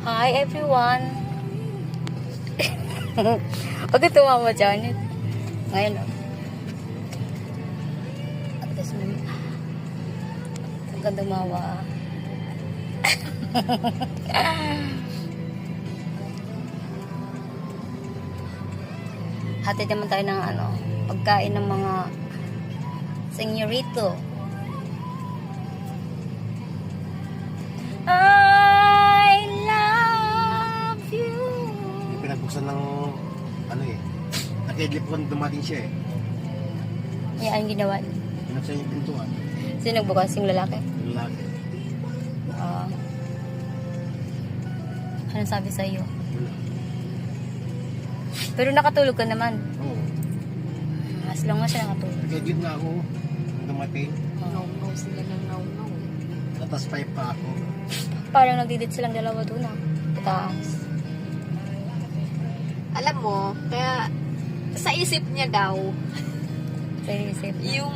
Hi everyone! Huwag ka tumawa, Janet. Ngayon, oh. At least, huwag ka tumawa. Hatid naman tayo ng pagkain ng mga senyorito. I love you. Pinagbusan ng nakidlip ko dumating siya eh. Yan ang ginawa. Pinagbusan yung pintuan. Sino nagbukas? Yung lalaki? Yung lalaki. Anong sabi sa iyo? Wala. Pero nakatulog ka naman. Oo. As long as siya nakatulog. Nag-edit na ako. Nung dumating. Naw-naw sila ng naw-naw. Tatas 5 pa ako. Parang nagdidit silang dalawa doon Taas. Alam mo, kaya sa isip niya daw, Sa isip. yung